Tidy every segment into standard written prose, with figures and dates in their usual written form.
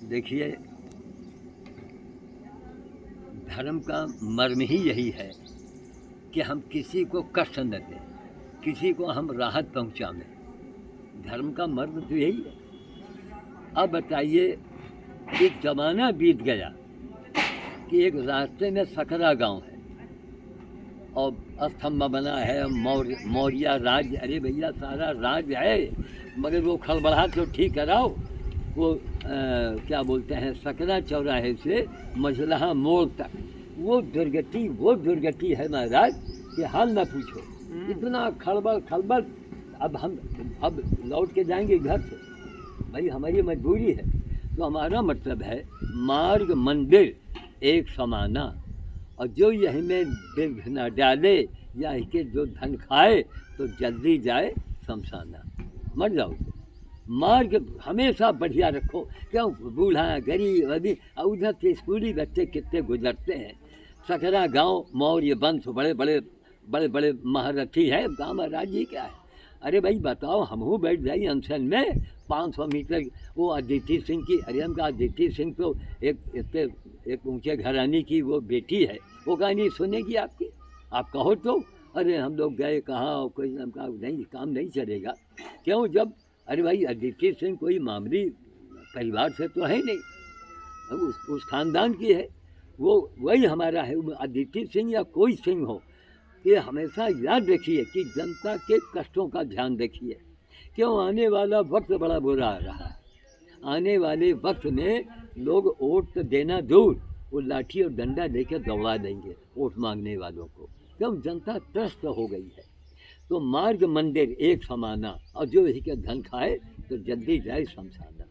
देखिए, धर्म का मर्म ही यही है कि हम किसी को कष्ट न दें, किसी को हम राहत पहुंचाएं। धर्म का मर्म तो यही है। अब बताइए, एक ज़माना बीत गया कि एक रास्ते में सकरा गांव है और स्तंभ बना है, मौर्य राज। अरे भैया, सारा राज है, मगर वो खड़बड़ाहट तो ठीक कराओ। वो क्या बोलते हैं, सकरा चौराहे से मजलहा मोड़ तक वो दुर्गति है महाराज कि हाल ना पूछो। इतना खलबल। अब लौट के जाएंगे घर से, भाई हमारी मजबूरी है। तो हमारा मतलब है, मार्ग मंदिर एक समाना, और जो यही में विघ्न न डाले या इसके जो धन खाए तो जल्दी जाए शमशाना। मर जाओ। मार्ग हमेशा बढ़िया रखो। क्यों, बूढ़ा गरीब अभी उधर से स्कूली बच्चे कितने गुजरते हैं। सकरा गांव मौर्य वंश बड़े बड़े महारथी है। गाँव महाराज जी क्या है। अरे भाई बताओ, हमहू बैठ जाइए अनशन में 500 मीटर। वो अदिति सिंह की, अरे हम का अदिति सिंह तो एक ऊंचे घराने की वो बेटी है। वो कहानी सुनेगी आपकी, आप कहो तो। अरे हम लोग गए कहाँ, कोई हमका नहीं, काम नहीं चलेगा। क्यों, जब अरे भाई अदिति सिंह कोई मामूली परिवार से तो है नहीं, उस खानदान की है। वो वही हमारा है। अदिति सिंह या कोई सिंह हो, ये हमेशा याद रखिए कि जनता के कष्टों का ध्यान रखिए। क्यों, आने वाला वक्त बड़ा बुरा आ रहा है। आने वाले वक्त में लोग वोट तो देना दूर, वो लाठी और डंडा लेकर दौड़ा देंगे वोट मांगने वालों को। क्यों, जनता त्रस्त हो गई है। तो मार्ग मंदिर एक समाना, और जो इसी के धन खाए तो जल्दी जाए शमशाना।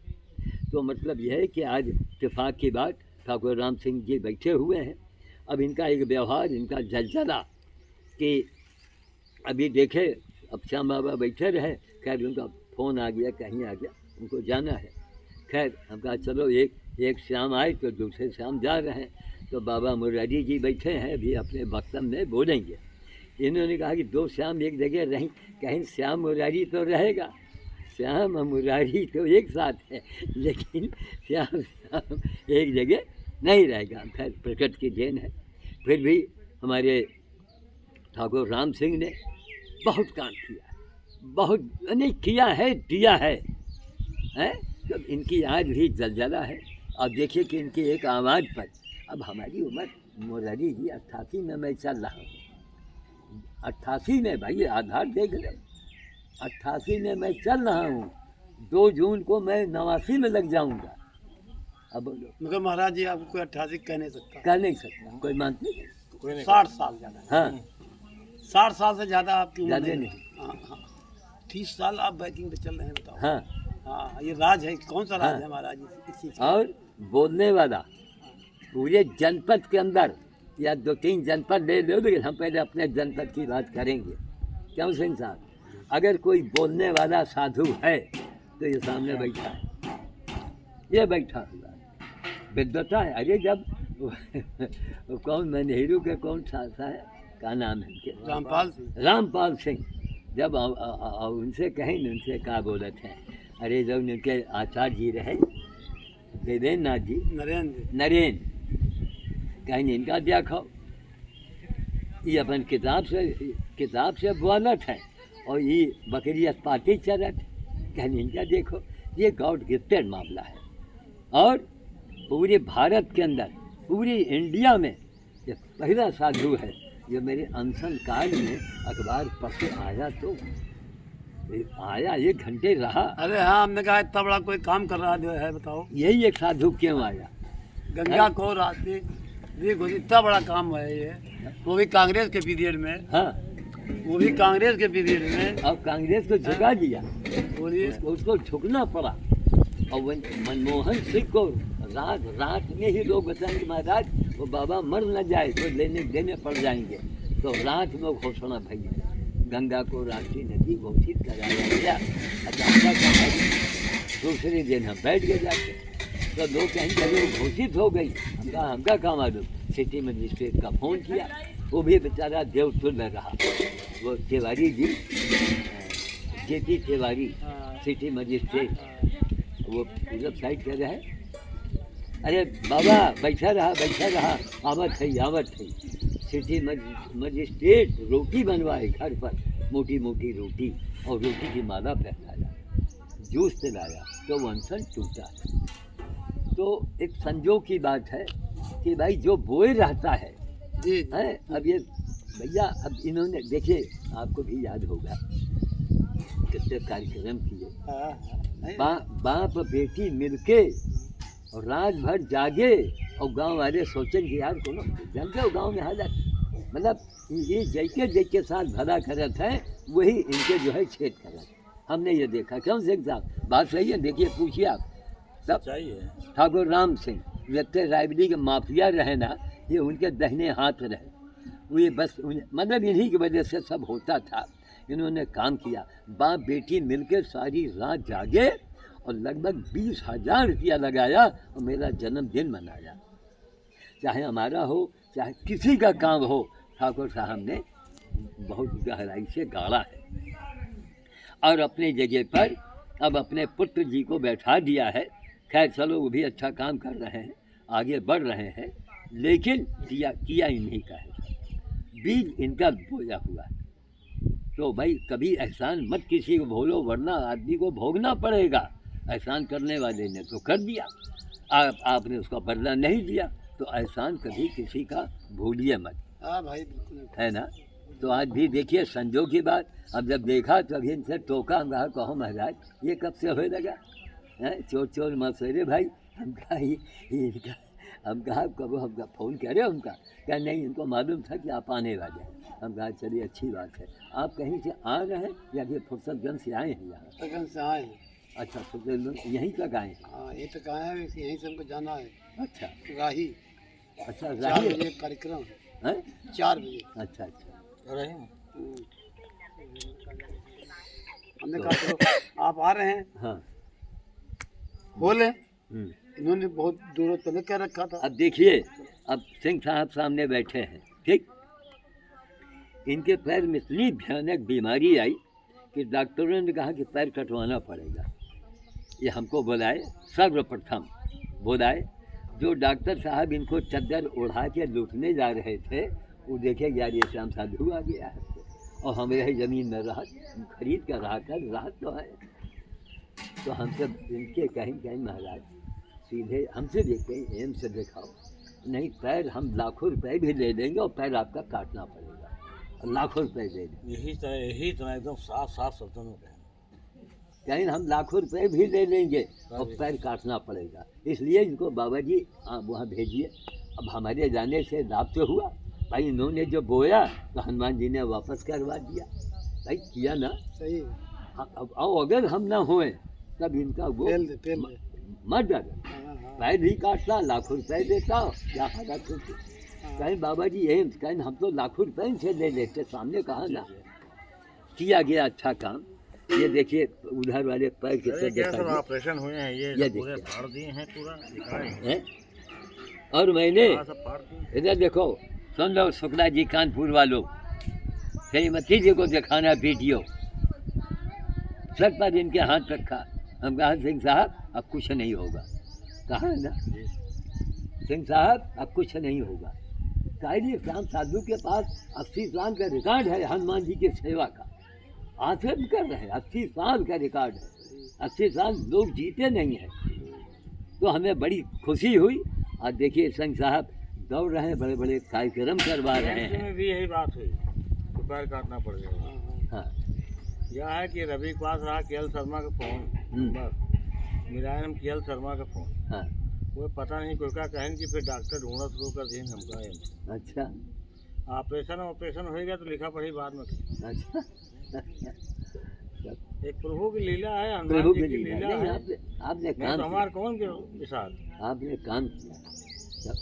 तो मतलब यह है कि आज इत्तेफाक की बात, ठाकुर राम सिंह जी बैठे हुए हैं। अब इनका एक व्यवहार, इनका जलजला कि अभी देखे, अब श्याम बाबा बैठे रहे। खैर उनका फ़ोन आ गया, कहीं आ गया, उनको जाना है। खैर हम कहा चलो, एक श्याम आए तो दूसरे श्याम जा रहे हैं। तो बाबा मुरारी जी बैठे हैं, अभी अपने वक्तव्य में बोलेंगे। इन्होंने कहा कि दो श्याम एक जगह रहें, कहीं श्याम मुरारी तो रहेगा। श्याम और मुरारी तो एक साथ है, लेकिन श्याम एक जगह नहीं रहेगा। खैर प्रकट की देन है। फिर भी हमारे ठाकुर राम सिंह ने बहुत काम किया, बहुत नहीं किया है, दिया है, हैं? तो इनकी आज भी जलजला है। अब देखिए कि इनकी एक आवाज़ पर, अब हमारी उम्र, मुरारी जी 88 में मैं चल रहा हूँ। 88 में, भाई आधार देख ले, 88 में मैं चल रहा हूँ। 2 जून को मैं 89 में लग जाऊँगा। अब मगर महाराज जी आपको कोई 88 कह नहीं सकता, कोई मानते नहीं। 60 साल ज़्यादा। हाँ, 60 साल से ज़्यादा आपकी उम्र ज़्यादा नहीं। हाँ। 30 साल आप बाइकिंग पे चल रहे हैं, बताओ। हाँ, हाँ, ये राज है, कौन सा राज हाँ। है महाराज जी इस चीज़ का? और बोलने वाला पूरे जनपद के अंदर, या 2-3 जनपद ले लो, लेकिन हम पहले अपने जनपद की बात करेंगे। क्यों सिंह साहब, अगर कोई बोलने वाला साधु है तो ये सामने बैठा है, ये बैठा हुआ विद्वता है। अरे जब कौन, मैं नेहरू के कौन सा है, क्या नाम है इनके, रामपाल सिंह, जब उनसे कहें, उनसे क्या बोले थे, अरे जब उनके आचार्य जी रहे देवेंद्र नाथ जी, नरेंद्र, कहीं इनका देखो, ये अपन किताब से बोलत है, और ये बकरी अस्पाती चरत, कहीं इनका देखो। ये गॉड गिफ्टेड मामला है, और पूरे भारत के अंदर, पूरी इंडिया में ये पहला साधु है जो मेरे अनशन काल में अखबार पढ़ के आया। तो आया, 1 घंटे रहा। अरे हाँ, हमने कहा इतना बड़ा कोई काम कर रहा है, बताओ। यही एक साधु क्यों आया, गंगा को रास्ते, इतना बड़ा काम है ये, वो भी कांग्रेस के पीरियड में। हाँ, वो भी कांग्रेस के पीरियड में। अब कांग्रेस को झुका दिया, बोलिए। उसको झुकना पड़ा। और मनमोहन सिंह को रात में ही लोग बताएंगे महाराज वो बाबा मर न जाए तो लेने देने पड़ जाएंगे। तो रात में घोषणा भई, गंगा को राष्ट्रीय नदी घोषित कराया गया। दूसरे दिन हम बैठ गए जाके, तो लोग कहेंगे वो घोषित हो गई, हमका काम मालूम। सिटी मजिस्ट्रेट का फ़ोन किया, वो भी बेचारा देवतुल्य रहा। वो Tiwari ji, JP Tiwari, city magistrate, वो पूरब साइड के रहे, अरे बाबा बैठा रहा आवत है सिटी मजिस्ट्रेट रोटी बनवाए घर पर, मोटी मोटी रोटी और रोटी की माला पहनाया, जूस पिलाया तो वो अनशन टूटा। तो एक संजोग की बात है कि भाई जो बोए रहता है जी है। अब ये भैया अब इन्होंने देखिए, आपको भी याद होगा कितने कार्यक्रम किए, नहीं, बाप बेटी मिलके और रात भर जागे और गांव वाले सोचें कि यार कोनो जानते हो गांव में हालत, मतलब ये जैके साथ भला करत है वही इनके जो है छेद करत। हमने ये देखा। क्यों सिंह साहब, बात सही है, देखिए पूछिए आप। तब चाहिए ठाकुर राम सिंह जत्ते रायबरी के माफिया रहे ना, ये उनके दाहिने हाथ रहे। वो ये बस मतलब इन्हीं की वजह से सब होता था। इन्होंने काम किया, बाप बेटी मिलकर सारी रात जागे और लगभग 20,000 रुपया लगाया और मेरा जन्मदिन मनाया। चाहे हमारा हो चाहे किसी का काम हो, ठाकुर साहब ने बहुत गहराई से गाड़ा है। और अपनी जगह पर अब अपने पुत्र जी को बैठा दिया है। खैर चलो, वो भी अच्छा काम कर रहे हैं, आगे बढ़ रहे हैं, लेकिन किया इन्हीं का है, बीज इनका बोया हुआ है। तो भाई कभी एहसान मत किसी को भूलो, वरना आदमी को भोगना पड़ेगा। एहसान करने वाले ने तो कर दिया, आपने उसका बदला नहीं दिया, तो एहसान कभी किसी का भूलिए मत। हाँ भाई बिल्कुल है ना। तो आज भी देखिए संजोग की बात, अब जब देखा तो अभी इनसे टोका, हम कहा कहो महाराज ये कब से होने लगा है, चोर मसरे भाई। हम कहा इनका, हम कहा कब हमका फ़ोन करे उनका, क्या नहीं इनको मालूम था कि आप आने वाले हैं। हम कहा चलिए अच्छी बात है। आप कहीं से आ रहे हैं या फिर फुर्सतगंज से आए हैं यहाँ? फुर्सतगंज से आए हैं। अच्छा, फुर्सतगंज यहीं तक आए हैं? हाँ यहीं तक आए हैं, यहीं से हमको जाना है। अच्छा राही। अच्छा, 4 राही बजे कार्यक्रम है? 4 बजे। अच्छा अच्छा, रहे हमने कहा चलो आप आ रहे हैं, हाँ। बोले इन्होंने बहुत दूर पहले कह रखा था। अब देखिए, अब सिंह साहब सामने बैठे हैं, ठीक। इनके पैर में इतनी भयानक बीमारी आई कि डॉक्टरों ने कहा कि पैर कटवाना पड़ेगा। ये हमको बुलाए, सर्वप्रथम बुलाए। जो डॉक्टर साहब इनको चद्दर उड़ा के लूटने जा रहे थे, वो देखे यार ये श्याम साधु आ गया है और हमारे ज़मीन में राहत खरीद कर रहा कर, राहत तो है। तो हम सब इनके कहीं महाराज सीधे हमसे देखते हैं, एम से दिखाओ, नहीं पैर हम लाखों रुपए भी ले देंगे और पैर आपका काटना पड़ेगा, लाखों रुपए दे देंगे। यही तो एकदम साफ शब्दों में कहीं हम लाखों रुपए भी ले लेंगे और पैर काटना पड़ेगा। इसलिए इनको बाबा जी आप वहाँ भेजिए। अब हमारे जाने से लाभ तो हुआ भाई, इन्होंने जो बोया तो हनुमान जी ने वापस करवा दिया। भाई किया ना सही। अब अगर हम ना हुए तब इनका वो मर्डर, पैर भी काटता, लाखों रुपए देता, क्या फायदा सोचते। कहीं बाबा जी एम, कहीं हम तो लाखों रुपए से ले लेते, सामने कहा ना। किया गया अच्छा काम। ये देखिए उधर वाले पैर के ऑपरेशन हुए हैं, ये पूरे फाड़ दिए हैं पूरा है। और मैंने इधर देखो, सुन लो शुक्ला जी कानपुर वालों, श्रीमती जी को दिखाना वीडियो, सर पर इनके हाथ रखा। हम कहा सिंह साहब अब कुछ नहीं होगा, कहा है ना सिंह साहब अब कुछ नहीं होगा। शायद श्याम साधु के पास 80 साल का रिकॉर्ड है हनुमान जी की सेवा का, आश्रम कर रहे हैं, 80 साल का रिकॉर्ड है। 80 साल लोग जीते नहीं हैं, तो हमें बड़ी खुशी हुई। और देखिए सिंह साहब दौड़ रहे हैं, बड़े बड़े कार्यक्रम करवा रहे हैं। भी यही बात हुई, पैर काटना पड़ गया। हाँ, यह है कि रवि के पास रहा केएल शर्मा का फोन, मिलायम केएल शर्मा का फोन। हाँ, वो पता नहीं कोई का कहें कि फिर डॉक्टर ढूंढना शुरू कर दिए हमका। अच्छा, ऑपरेशन हो गया तो लिखा पढ़ी बाद में। अच्छा एक प्रभु की लीला है, प्रभु की लीला लीला है। आपने काम तो हमारे कौन के साथ आपने काम किया।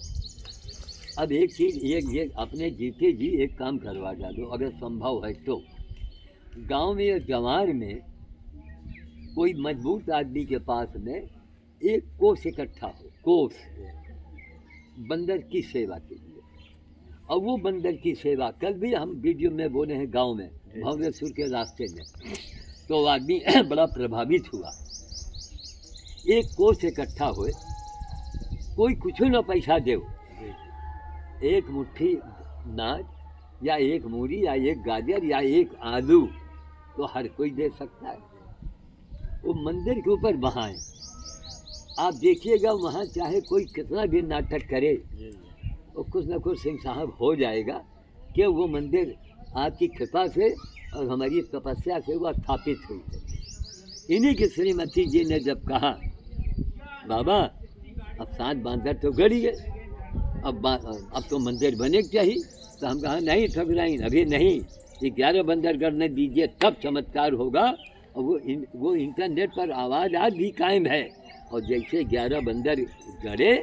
अब एक चीज़ ये अपने जीते जी एक काम करवा डालो अगर संभव है तो। गांव में या जवार में कोई मजबूत आदमी के पास में एक कोष इकट्ठा हो, कोष बंदर की सेवा के लिए। और वो बंदर की सेवा कल भी हम वीडियो में बोले हैं गांव में भवनेश्वर के रास्ते में, तो आदमी बड़ा प्रभावित हुआ। एक कोष इकट्ठा हुए कोई कुछ न पैसा दे, जी एक मुट्ठी नाच या एक मूली या एक गाजर या एक आलू तो हर कोई दे सकता है। वो मंदिर के ऊपर बहाएं, आप देखिएगा वहाँ चाहे कोई कितना भी नाटक करे जी तो कुछ न कुछ सिंह साहब हो जाएगा कि वो मंदिर आपकी कृपा से और हमारी तपस्या से वो स्थापित हुई है। इन्हीं की श्रीमती जी ने जब कहा बाबा अब 7 बांधर तो गड़ी है, अब तो मंदिर बने चाहिए, तो हम कहा नहीं ठकुराइन अभी नहीं, 11 बंदर करने दीजिए तब चमत्कार होगा। और वो इंटरनेट पर आवाज़ आज भी कायम है। और जैसे 11 बंदर गड़े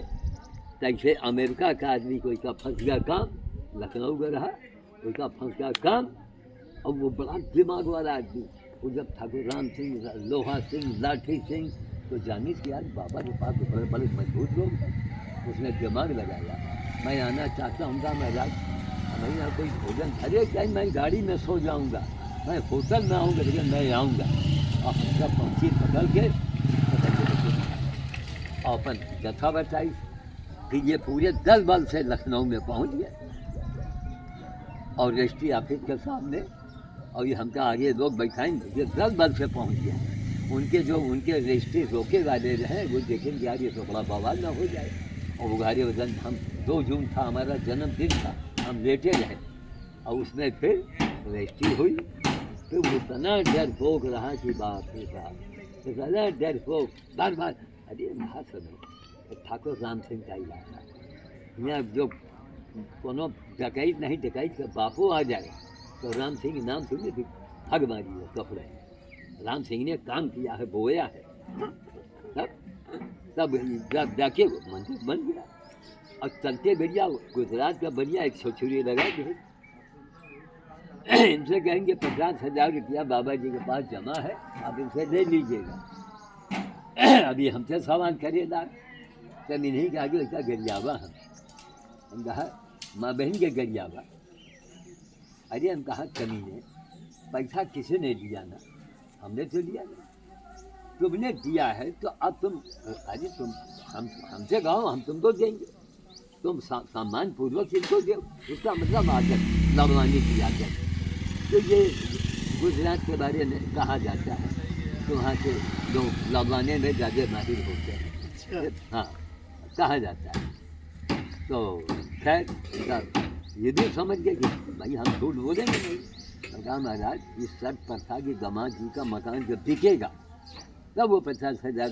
तैसे अमेरिका का आदमी कोई का फंस गया काम, लखनऊ में रहा, कोई का फंस गया काम। और वो बड़ा दिमाग वाला आदमी, वो जब ठाकुर राम सिंह, लोहा सिंह, लाठी सिंह, तो जानी कि यार बाबा के पास तो बड़े बड़े मजबूत लोग हैं। उसने दिमाग लगाया, मैं आना चाहता हूँ मैं रात, मैं यहाँ कोई भोजन, अरे क्या मैं गाड़ी में सो जाऊँगा, मैं होटल में आऊँगा लेकिन मैं आऊँगा। और हम सब पंछी पकड़ के और अपन जथा बताई। फिर ये पूरे 10 बल से लखनऊ में पहुँच गए और रजिस्ट्री ऑफिस के सामने, और ये हमका आगे लोग बैठाएंगे, ये 10 बल से पहुँच गए। उनके रजिस्ट्री रोके वाले रहे, वो देखेंगे यार ये तो बड़ा बवाल ना हो जाए। और उगारे वजन हम 2 जून था हमारा जन्मदिन था, हम लेटे रहे और उसमें फिर रजिस्ट्री हुई। तो वो इतना डरपोक रहा कि बाप रे बाप, इतना डरपोक, बार बार अरे महा सुनो ठाकुर राम सिंह का इलाका, यहाँ जो कोनो डकैत नहीं, डकैत का बापू आ जाए तो राम सिंह नाम सुनिए फिर हग मारी है कपड़े। राम सिंह ने काम किया है, बोया है, तब जब जाके वो मंदिर बन गया। और चलते बढ़िया गुजरात का बढ़िया एक छुरी लगा दे, इनसे कहेंगे 50,000 रुपया बाबा जी के पास जमा है, आप इनसे ले लीजिएगा। अभी हमसे सवाल करेगा तब इन्हीं के आगे उसका गरियावा हम कहा माँ बहन के गरियावा। अरे हम कहा कमी ने पैसा किसी ने दिया ना, हमने तो लिया नहीं, तुमने दिया है तो अब तुम, अरे तुम हमसे कहो हम तुमको देंगे, तुम सम्मान पूर्वक इनको दो, उसका मतलब आदत लववानी की आदत। तो ये गुजरात के बारे में कहा जाता है, तो वहाँ के लोग लववाने में ज़्यादा माहिर होते हैं, हाँ कहा जाता है। तो खैर ये भी समझ गए कि भाई हम झूठ बोलेंगे नहीं। कहा महाराज इस शर्त पर था कि दामाद जी का मकान जब बिकेगा तब वो 50,000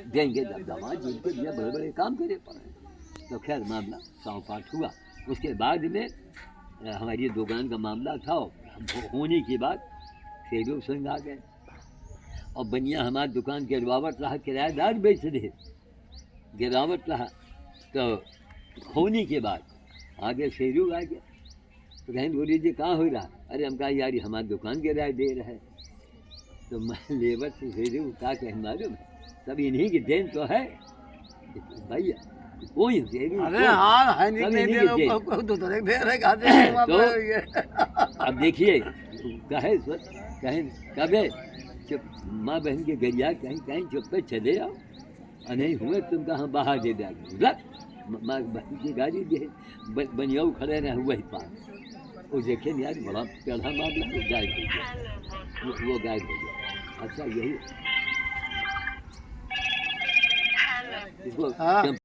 देंगे, जब दामाद जी के लिए बड़े बड़े काम करे पड़े। तो खैर मामला सौ पाठ हुआ। उसके बाद में हमारी दुकान का मामला था, होने के बाद शेरू सिंह आ गए और बनिया हमारी दुकान के गिरावट रहा, किराएदार बेच रहे, गिरावट रहा। तो होने के बाद आगे शेरू आ गया, तो कहें बोली जी कहाँ हो रहा, अरे हम कहा यार हमारी दुकान किराया दे रहे। तो मैं लेबर से शेरू क्या कहें मालूम है, सब इन्हीं की देन तो है भैया, कोई शेरू अरे हाँ है नहीं इन्हीं दे की देन। रहे, दूसरे दे रहे खाते तो अब देखिए कहें कबे चुप, माँ बहन के गरिया कहीं कहीं चुप पे चले आओ, और नहीं हुए तुम कहाँ बाहर दे देंगे, माँ बहन की गाड़ी दे बनियाऊ खड़े रहे वही पास। वो देखे यार बड़ा टेढ़ा मामला, गायब हो गया, वो गायब हो गया। अच्छा यही इसको हाँ।